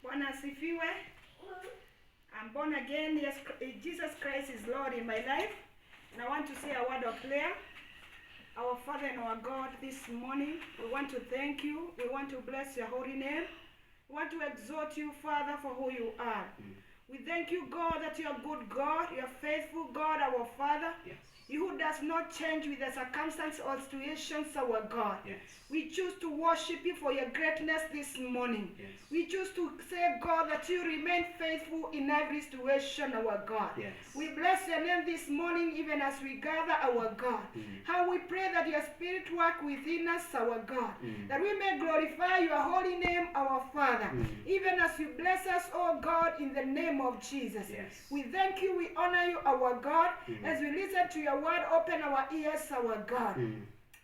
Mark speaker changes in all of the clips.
Speaker 1: Bwana asifiwe. I'm born again. Yes, Jesus Christ is Lord in my life. And I want to say a word of prayer. Our Father and our God, this morning, we want to thank you. We want to bless your holy name. We want to exalt you, Father, for who you are. We thank you, God, that you are good God. You are faithful God, our Father.
Speaker 2: Yes.
Speaker 1: You who does not change with the circumstances or situations, our God.
Speaker 2: Yes.
Speaker 1: We choose to worship you for your greatness this morning.
Speaker 2: Yes.
Speaker 1: We choose to say, God, that you remain faithful in every situation, our God.
Speaker 2: Yes.
Speaker 1: We bless your name this morning, even as we gather, our God. How we pray that your Spirit work within us, our God. That we may glorify your holy name, our Father. Even as you bless us, oh God, in the name of Jesus.
Speaker 2: Yes.
Speaker 1: We thank you, we honor you, our God. As we listen to your word, open our ears, our God.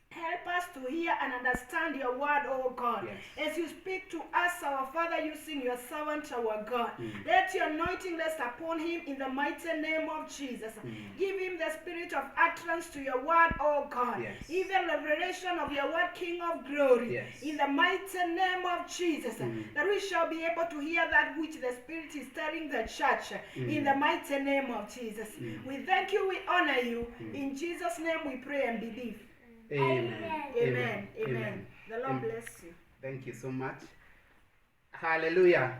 Speaker 1: Help us to hear and understand your word, oh God.
Speaker 2: Yes.
Speaker 1: As you speak to us, our Father, using your servant, our God. Let your anointing rest upon him in the mighty name of Jesus. Give him the spirit of utterance to your word, oh God.
Speaker 2: Yes.
Speaker 1: Even revelation of your word, King of glory.
Speaker 2: Yes.
Speaker 1: In the mighty name of Jesus. That we shall be able to hear that which the Spirit is telling the church. In the mighty name of Jesus. We thank you, we honor you. In Jesus' name we pray and believe.
Speaker 2: Amen.
Speaker 1: Amen. Amen. The Lord bless you.
Speaker 2: Thank you so much. Hallelujah.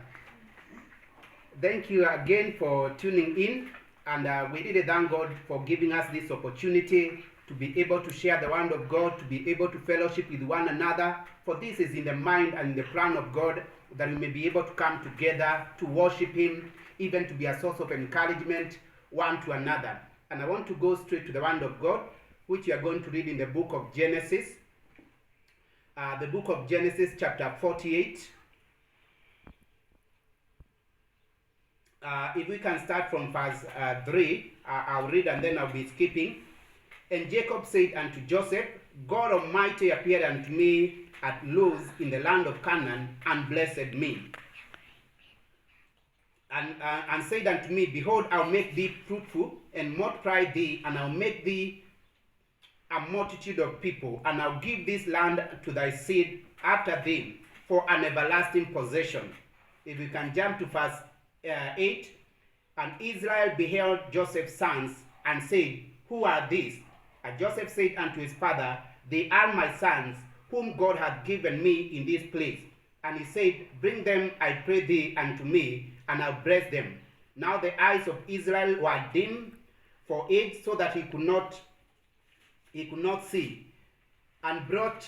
Speaker 2: Thank you again for tuning in. And we really thank God for giving us this opportunity to be able to share the word of God, to be able to fellowship with one another. For this is in the mind and in the plan of God, that we may be able to come together to worship him, even to be a source of encouragement one to another. And I want to go straight to the word of God, which you are going to read in the book of Genesis. The book of Genesis chapter 48. If we can start from verse 3, I'll read and then I'll be skipping. And Jacob said unto Joseph, God Almighty appeared unto me at Luz in the land of Canaan, and blessed me. And said unto me, Behold, I'll make thee fruitful, and multiply thee, and I'll make thee a multitude of people, and I'll give this land to thy seed after thee for an everlasting possession. If you can jump to verse 8. And Israel beheld Joseph's sons, and said, Who are these? And Joseph said unto his father, They are my sons, whom God hath given me in this place. And he said, Bring them, I pray thee, unto me, and I'll bless them. Now the eyes of Israel were dim for age, so that he could not see, and brought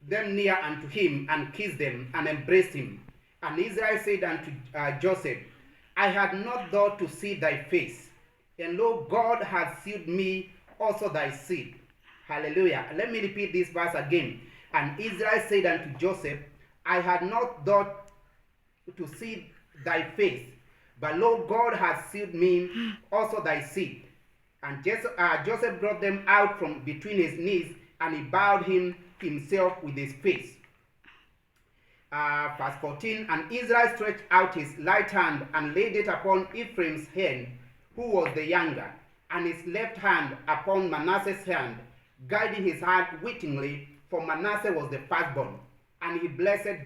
Speaker 2: them near unto him, and kissed them, and embraced him. And Israel said unto Joseph, I had not thought to see thy face, and lo, God hath sealed me also thy seed. Hallelujah. Let me repeat this verse again. And Israel said unto Joseph, I had not thought to see thy face, but lo, God hath sealed me also thy seed. And Joseph brought them out from between his knees, and he bowed himself with his face. Verse 14, And Israel stretched out his right hand, and laid it upon Ephraim's hand, who was the younger, and his left hand upon Manasseh's hand, guiding his hand wittingly, for Manasseh was the firstborn. And he blessed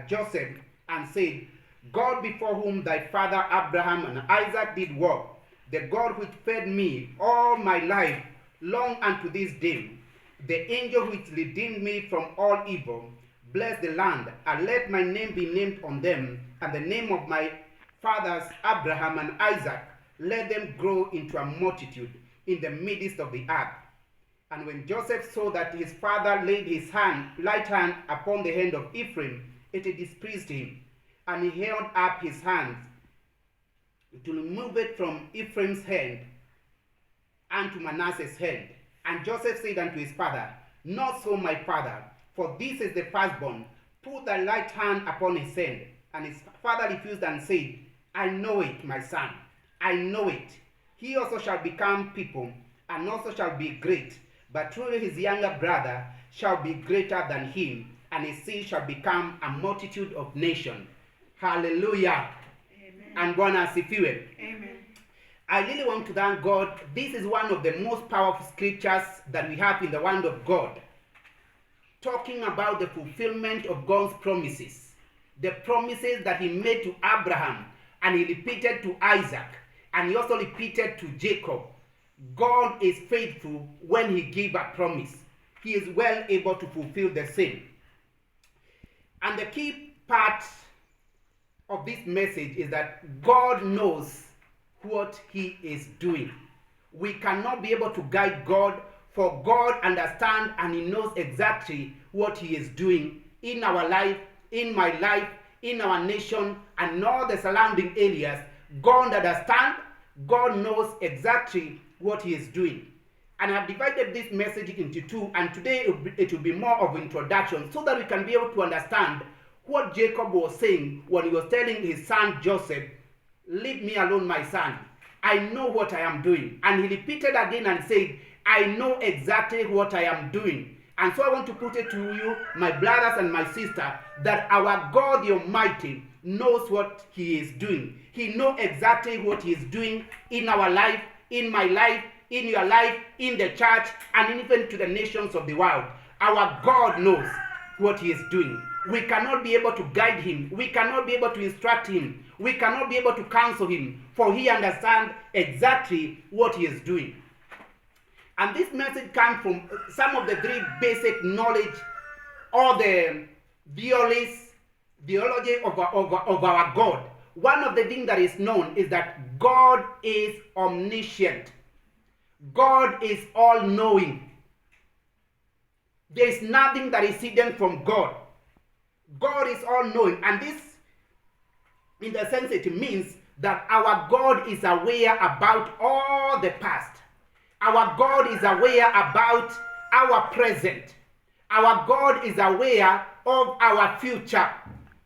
Speaker 2: Joseph, and said, God before whom thy father Abraham and Isaac did walk, the God which fed me all my life, long unto this day, the angel which redeemed me from all evil, bless the land, and let my name be named on them, and the name of my fathers Abraham and Isaac, let them grow into a multitude in the midst of the earth. And when Joseph saw that his father laid his right hand upon the hand of Ephraim, it displeased him, and he held up his hands to remove it from Ephraim's hand unto Manasseh's hand. And Joseph said unto his father, Not so, my father, for this is the firstborn. Put thy right hand upon his hand. And his father refused and said, I know it, my son, I know it. He also shall become people, and also shall be great. But truly his younger brother shall be greater than him, and his seed shall become a multitude of nations. Hallelujah. And Bwana asifiwe.
Speaker 1: Amen.
Speaker 2: I really want to thank God. This is one of the most powerful scriptures that we have in the Word of God, talking about the fulfillment of God's promises. the promises that he made to Abraham, and he repeated to Isaac, and he also repeated to Jacob. God is faithful when he gives a promise. He is well able to fulfill the same. And the key part of this message is that God knows what he is doing. We cannot be able to guide God, for God understands and he knows exactly what he is doing in our life, in my life, in our nation, and all the surrounding areas. God understands, God knows exactly what he is doing. And I've divided this message into two, and today it will be more of introduction so that we can be able to understand what Jacob was saying when he was telling his son Joseph, "Leave me alone, my son. I know what I am doing." And he repeated again and said, "I know exactly what I am doing." And so I want to put it to you, my brothers and my sister, that our God the Almighty knows what he is doing. He knows exactly what he is doing in our life, in my life, in your life, in the church, and even to the nations of the world. Our God knows what he is doing. We cannot be able to guide him. We cannot be able to instruct him. We cannot be able to counsel him, for he understands exactly what he is doing. And this message comes from some of the three basic knowledge or the theology of our God. One of the things that is known is that God is omniscient. God is all-knowing. There is nothing that is hidden from God. God is all-knowing. And this, in the sense, it means that our God is aware about all the past. Our God is aware about our present. Our God is aware of our future.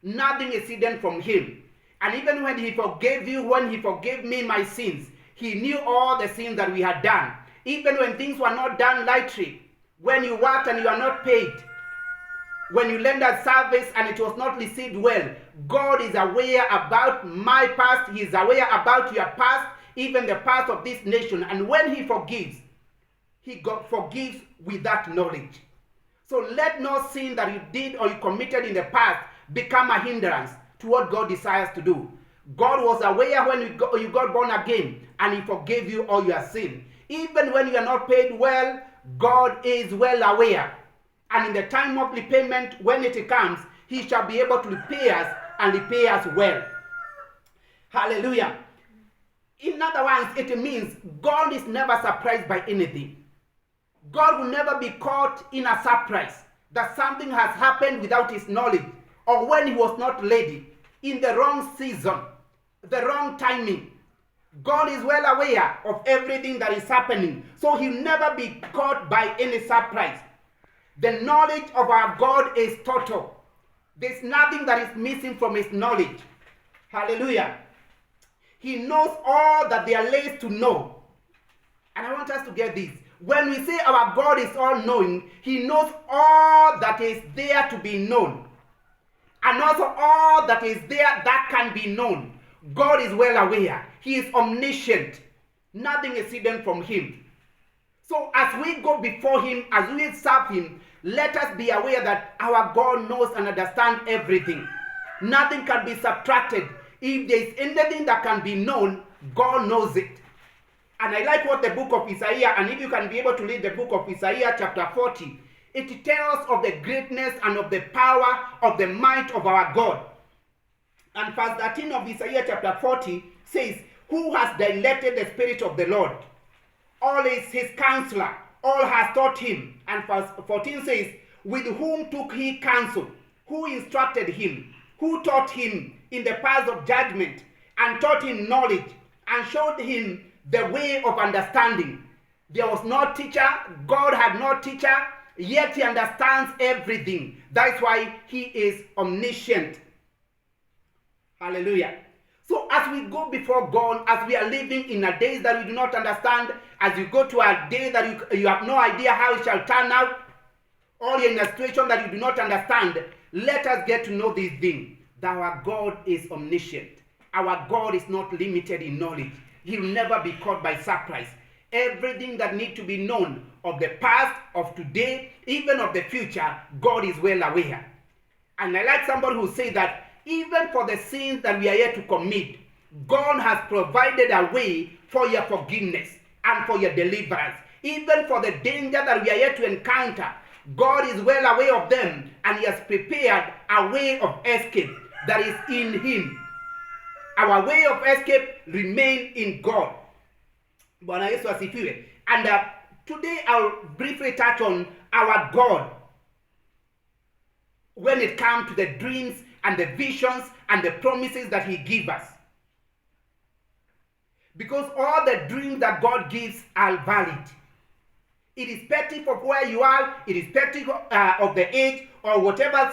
Speaker 2: Nothing is hidden from him. And even when he forgave you, when he forgave me my sins, he knew all the sins that we had done. Even when things were not done lightly, when you worked and you are not paid, when you rendered service and it was not received well, God is aware about my past. He is aware about your past, even the past of this nation. And when he forgives, forgives with that knowledge. So let no sin that you did or you committed in the past become a hindrance to what God desires to do. God was aware when you got born again, and he forgave you all your sin. Even when you are not paid well, God is well aware. And in the time of repayment, when it comes, he shall be able to repay us and repay us well. Hallelujah. In other words, it means God is never surprised by anything. God will never be caught in a surprise that something has happened without his knowledge, or when he was not ready, in the wrong season, the wrong timing. God is well aware of everything that is happening, so he'll never be caught by any surprise. The knowledge of our God is total. There's nothing that is missing from his knowledge. Hallelujah. He knows all that there is to know. And I want us to get this. When we say our God is all-knowing, he knows all that is there to be known. And also all that is there that can be known. God is well aware. He is omniscient. Nothing is hidden from him. So as we go before him, as we serve him, let us be aware that our God knows and understands everything. Nothing can be subtracted. If there is anything that can be known, God knows it. And I like what the book of Isaiah, and if you can be able to read the book of Isaiah chapter 40, it tells of the greatness and of the power of the might of our God. And verse 13 of Isaiah chapter 40 says, "Who has dilated the Spirit of the Lord? All is his counselor, all has taught him." And verse 14 says, "With whom took he counsel? Who instructed him? Who taught him in the paths of judgment, and taught him knowledge, and showed him the way of understanding?" There was no teacher. God had no teacher, yet he understands everything. That's why he is omniscient. Hallelujah. So as we go before God, as we are living in a day that we do not understand, as you go to a day that you have no idea how it shall turn out, or you're in a situation that you do not understand, let us get to know this thing, that our God is omniscient. Our God is not limited in knowledge. He will never be caught by surprise. Everything that needs to be known of the past, of today, even of the future, God is well aware. And I like somebody who said that even for the sins that we are yet to commit, God has provided a way for your forgiveness and for your deliverance. Even for the danger that we are yet to encounter, God is well aware of them, and He has prepared a way of escape that is in Him. Our way of escape remain in God. Bwana Yesu asifiwe. And today I'll briefly touch on our God when it comes to the dreams and the visions and the promises that He gives us. Because all the dreams that God gives are valid. Irrespective of where you are, irrespective of the age or whatever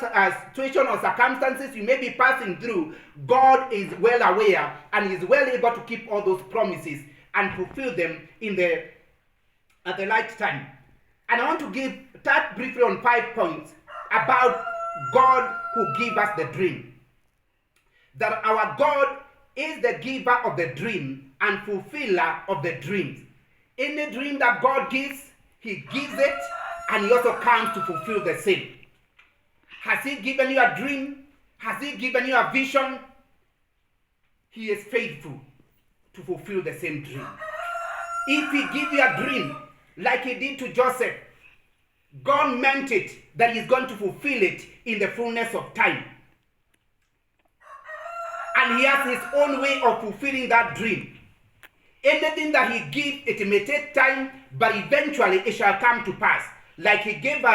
Speaker 2: situation or circumstances you may be passing through, God is well aware and is well able to keep all those promises and fulfill them at the right time. And I want to touch briefly on 5 points about God who gives us the dream. That our God is the giver of the dream and fulfiller of the dreams. Any dream that God gives, He gives it, and He also comes to fulfill the same. Has He given you a dream? Has He given you a vision? He is faithful to fulfill the same dream. If He gives you a dream, like He did to Joseph, God meant it that He's going to fulfill it in the fullness of time. And He has His own way of fulfilling that dream. Anything that He gives, it may take time, but eventually it shall come to pass. Like He gave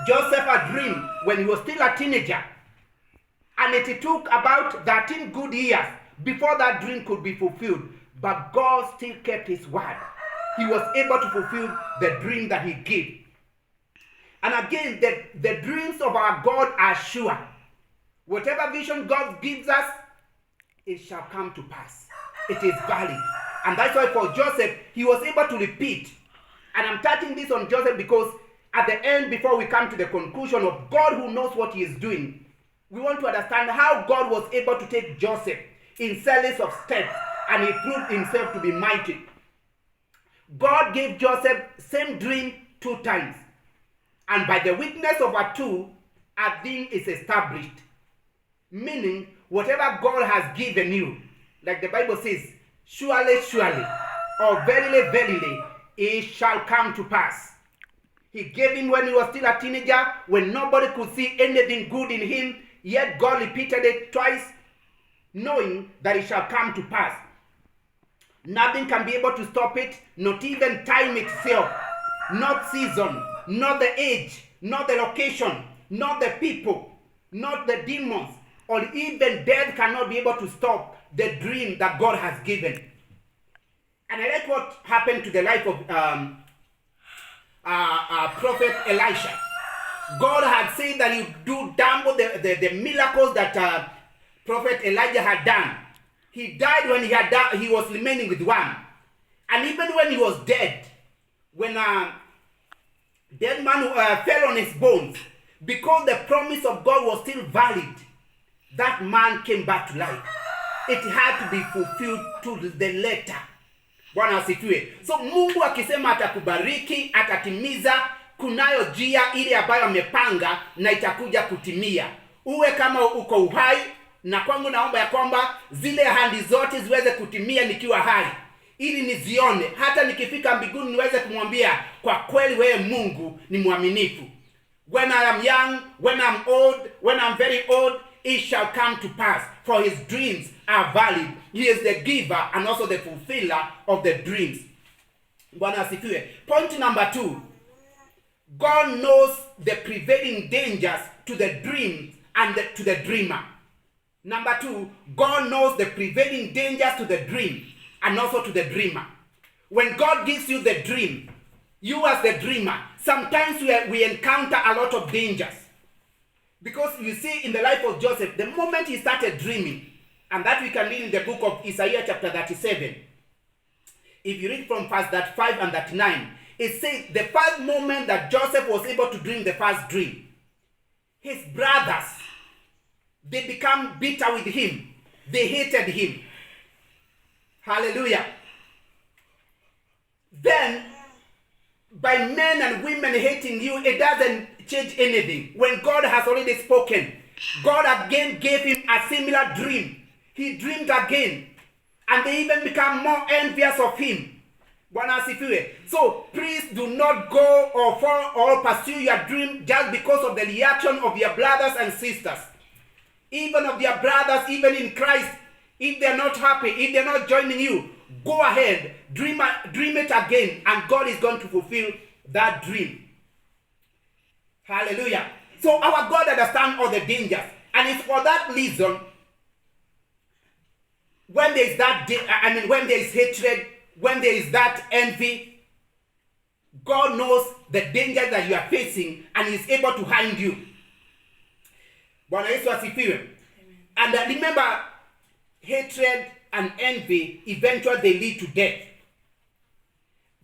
Speaker 2: Joseph a dream when he was still a teenager. And it took about 13 good years before that dream could be fulfilled. But God still kept His word. He was able to fulfill the dream that He gave. And again, the dreams of our God are sure. Whatever vision God gives us, it shall come to pass. It is valid. And that's why for Joseph, he was able to repeat. And I'm touching this on Joseph because at the end, before we come to the conclusion of God who knows what He is doing, we want to understand how God was able to take Joseph in series of steps, and He proved Himself to be mighty. God gave Joseph same dream 2 times. And by the witness of a 2, a thing is established. Meaning, whatever God has given you, like the Bible says, surely, surely, or verily, verily, it shall come to pass. He gave him when he was still a teenager, when nobody could see anything good in him, yet God repeated it twice, knowing that it shall come to pass. Nothing can be able to stop it, not even time itself, not season, not the age, not the location, not the people, not the demons, or even death cannot be able to stop the dream that God has given. And I like what happened to the life of Prophet Elisha. God had said that He would do double the miracles that Prophet Elijah had done. He died when he was remaining with one. And even when he was dead, when a dead man fell on his bones, because the promise of God was still valid, that man came back to life. It had to be fulfilled to the letter. Bwana asifiwe. So Mungu akisema atakubariki, atatimiza, kunayo njia ile ambayo amepanga na itakuja kutimia. Uwe kama uko uhai, na kwangu naomba ya kwamba zile ahadi zote ziweze kutimia nikiwa hai, ili nizione hata nikifika mbinguni niweze kumwambia kwa kweli wewe Mungu ni mwaminifu. When I am young, when I'm old, when I'm very old, it shall come to pass, for His dreams are valid. He is the giver and also the fulfiller of the dreams. Bwana asifiwe. Point number 2. God knows the prevailing dangers to the dreams and to the dreamer. Number 2, God knows the prevailing dangers to the dream and also to the dreamer. When God gives you the dream, you as the dreamer, sometimes we encounter a lot of dangers. Because you see in the life of Joseph, the moment he started dreaming, and that we can read in the book of Isaiah chapter 37. If you read from verse 5 and 39, it says the first moment that Joseph was able to dream the first dream, his brothers, they become bitter with him. They hated him. Hallelujah. Then, by men and women hating you, it doesn't change anything. When God has already spoken, God again gave him a similar dream. He dreamed again, and they even become more envious of him. So please do not go or follow or pursue your dream just because of the reaction of your brothers and sisters. Even of your brothers, even in Christ, if they're not happy, if they're not joining you, go ahead, dream it again, and God is going to fulfill that dream. Hallelujah. So our God understands all the dangers, and it's for that reason, when there is when there is hatred, when there is that envy, God knows the danger that you are facing, and He is able to hide you. Bwana Yesu asifiwe. And remember, hatred and envy eventually they lead to death.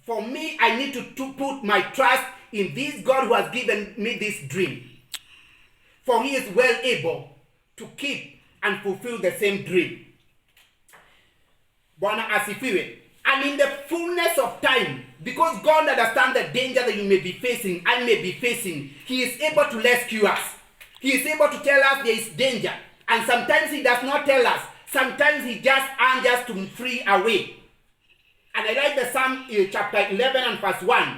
Speaker 2: For me, I need to put my trust in this God who has given me this dream. For He is well able to keep and fulfill the same dream. Bwana asifiwe. And in the fullness of time, because God understands the danger that you may be facing, I may be facing, He is able to rescue us. He is able to tell us there is danger. And sometimes He does not tell us. Sometimes He just urges us to flee away. And I like the Psalm chapter 11 and verse 1.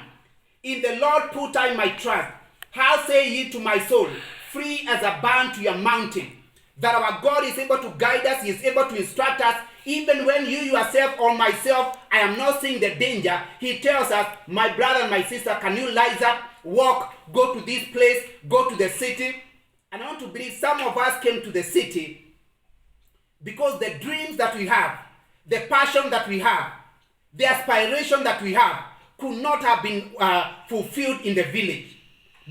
Speaker 2: In the Lord put I my trust. How say ye to my soul, flee as a band to your mountain. That our God is able to guide us. He is able to instruct us. Even when you yourself or myself, I am not seeing the danger. He tells us, my brother and my sister, can you rise up, walk, go to this place, go to the city. And I want to believe some of us came to the city because the dreams that we have, the passion that we have, the aspiration that we have could not have been fulfilled in the village.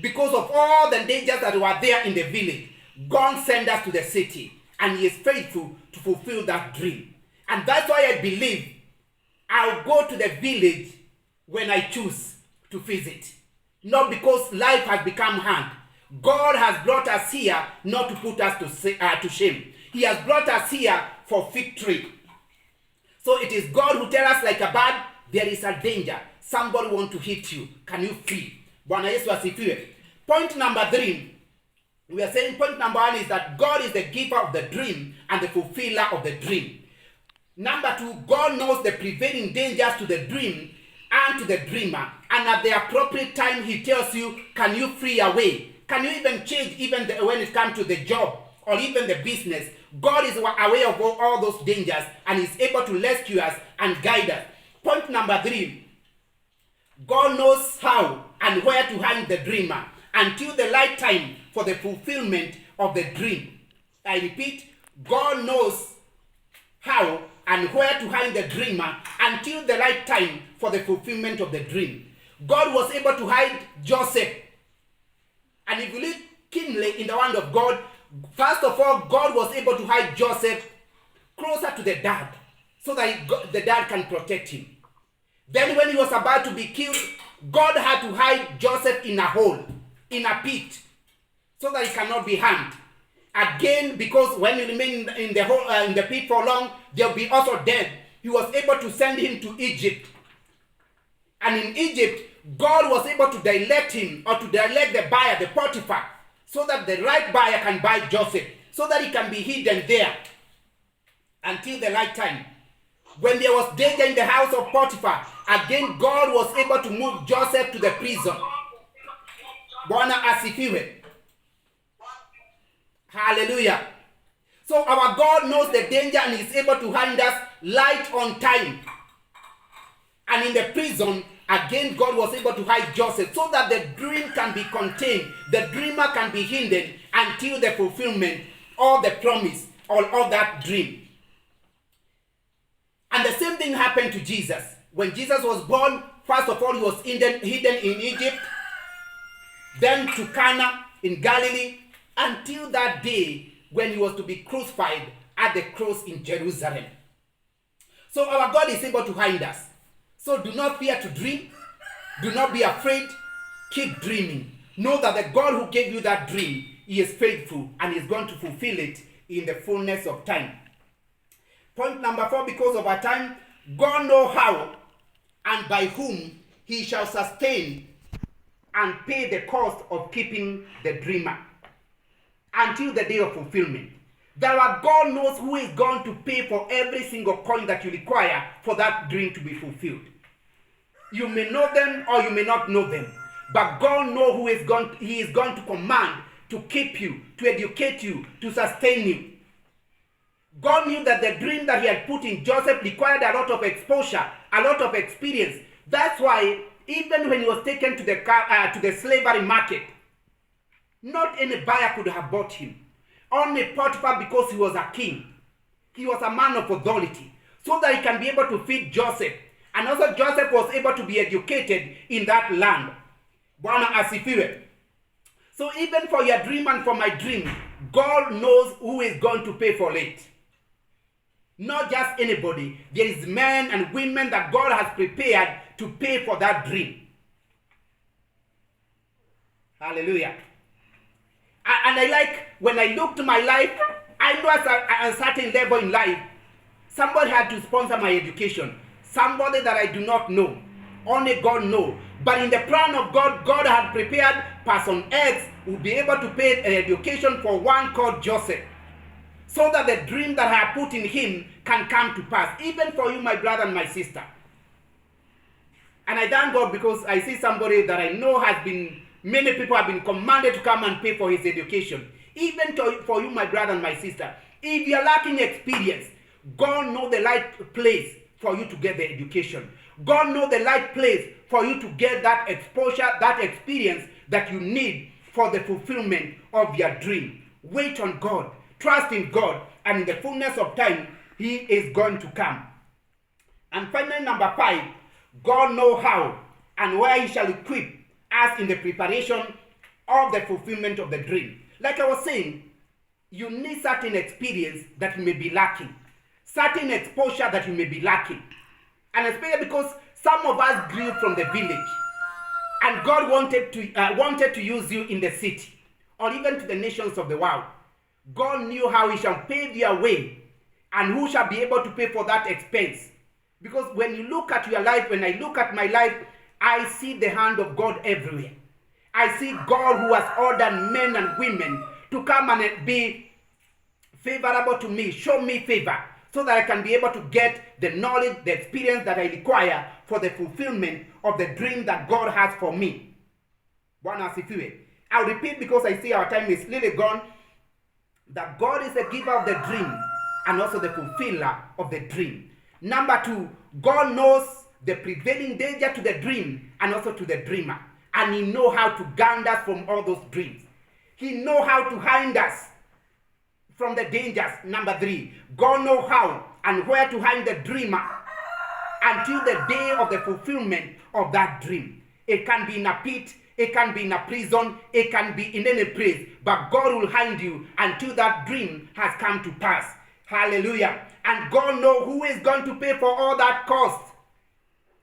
Speaker 2: Because of all the dangers that were there in the village, God sent us to the city, and He is faithful to fulfill that dream. And that's why I believe I'll go to the village when I choose to visit. Not because life has become hard. God has brought us here not to put us to shame. He has brought us here for victory. So it is God who tells us like a bird, there is a danger. Somebody want to hit you. Can you flee? Bwana Yesu asifiwe. Point number 3. We are saying point number 1 is that God is the giver of the dream and the fulfiller of the dream. Number 2, God knows the prevailing dangers to the dream and to the dreamer. And at the appropriate time, He tells you, can you flee away? Can you even change even when it comes to the job or even the business? God is aware of all those dangers and is able to rescue us and guide us. Point number 3, God knows how and where to hide the dreamer until the right time for the fulfillment of the dream. I repeat, God knows how and where to hide the dreamer until the right time for the fulfillment of the dream. God was able to hide Joseph. And if you look keenly in the word of God, first of all, God was able to hide Joseph closer to the dad so that the dad can protect him. Then when he was about to be killed, God had to hide Joseph in a hole, in a pit, so that he cannot be harmed. Again, because when he remained in the hole, in the pit for long, they'll be also dead. He was able to send him to Egypt. And in Egypt, God was able to direct him or to direct the buyer, the Potiphar, so that the right buyer can buy Joseph, so that he can be hidden there until the right time. When there was danger in the house of Potiphar, again God was able to move Joseph to the prison. Bwana asifiwe. Hallelujah. So our God knows the danger and is able to hide us right on time. And in the prison, again God was able to hide Joseph so that the dream can be contained. The dreamer can be hidden until the fulfillment of the promise or of that dream. And the same thing happened to Jesus. When Jesus was born, first of all, he was hidden in Egypt, then to Cana in Galilee, until that day when he was to be crucified at the cross in Jerusalem. So our God is able to hide us. So do not fear to dream. Do not be afraid. Keep dreaming. Know that the God who gave you that dream, He is faithful and is going to fulfill it in the fullness of time. Point number 4, because of our time, God knows how and by whom He shall sustain and pay the cost of keeping the dreamer. until the day of fulfillment. That our God knows who is going to pay for every single coin that you require for that dream to be fulfilled. You may know them or you may not know them, but God knows who He is going to command to keep you, to educate you, to sustain you. God knew that the dream that He had put in Joseph required a lot of exposure, a lot of experience. That's why even when he was taken to the slavery market, not any buyer could have bought him. Only Potiphar, because he was a king. He was a man of authority, so that he can be able to feed Joseph. And also Joseph was able to be educated in that land. Bwana asifiwe. So even for your dream and for my dream, God knows who is going to pay for it. Not just anybody. There is men and women that God has prepared to pay for that dream. Hallelujah. And I like, when I look to my life, I know at a certain level in life, somebody had to sponsor my education. Somebody that I do not know. Only God knows. But in the plan of God, God had prepared person X who will be able to pay education for one called Joseph. So that the dream that I have put in him can come to pass. Even for you, my brother and my sister. And I thank God because I see somebody that I know many people have been commanded to come and pay for his education. Even for you, my brother and my sister. If you are lacking experience, God knows the right place for you to get the education. God knows the right place for you to get that exposure, that experience that you need for the fulfillment of your dream. Wait on God. Trust in God. And in the fullness of time, He is going to come. And finally, number 5, God knows how and where He shall equip us in the preparation of the fulfillment of the dream. Like I was saying, you need certain experience that you may be lacking. Certain exposure that you may be lacking. And especially because some of us grew from the village. And God wanted to use you in the city. Or even to the nations of the world. God knew how He shall pave your way. And who shall be able to pay for that expense. Because when you look at your life, when I look at my life, I see the hand of God everywhere. I see God who has ordered men and women to come and be favorable to me, show me favor, so that I can be able to get the knowledge, the experience that I require for the fulfillment of the dream that God has for me. Bwana asifiwe. I'll repeat because I see our time is really gone. That God is the giver of the dream and also the fulfiller of the dream. Number 2, God knows the prevailing danger to the dream and also to the dreamer. And He knows how to guard us from all those dreams. He knows how to hide us from the dangers. Number 3, God knows how and where to hide the dreamer until the day of the fulfillment of that dream. It can be in a pit, it can be in a prison, it can be in any place, but God will hide you until that dream has come to pass. Hallelujah. And God knows who is going to pay for all that cost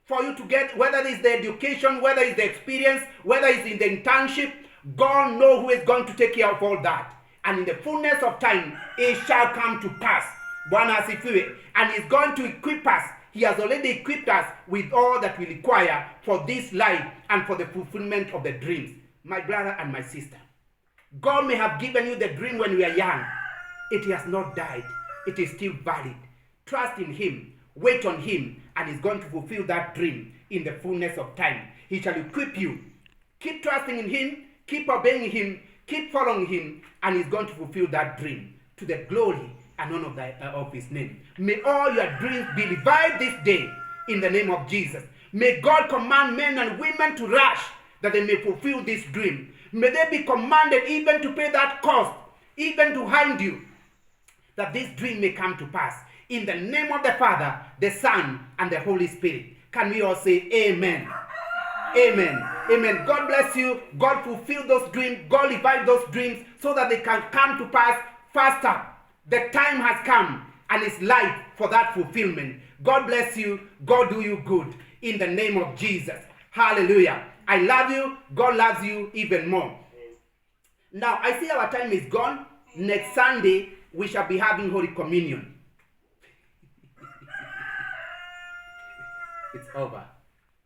Speaker 2: for you to get, whether it's the education, whether it's the experience, whether it's in the internship. God knows who is going to take care of all that. And in the fullness of time, it shall come to pass. Bwana asifiwe. And He's going to equip us. He has already equipped us with all that we require for this life and for the fulfillment of the dreams. My brother and my sister, God may have given you the dream when we are young. It has not died. It is still valid. Trust in Him. Wait on Him. And He's going to fulfill that dream in the fullness of time. He shall equip you. Keep trusting in Him. Keep obeying Him. Keep following Him. And He's going to fulfill that dream to the glory and honor of His name. May all your dreams be revived this day in the name of Jesus. May God command men and women to rush that they may fulfill this dream. May they be commanded even to pay that cost, even to hand you, that this dream may come to pass. In the name of the Father, the Son, and the Holy Spirit. Can we all say amen? Amen. Amen. God bless you. God fulfill those dreams. God revive those dreams so that they can come to pass faster. The time has come and it's life for that fulfillment. God bless you. God do you good. In the name of Jesus. Hallelujah. I love you. God loves you even more. Now, I see our time is gone. Next Sunday, we shall be having Holy Communion. It's over.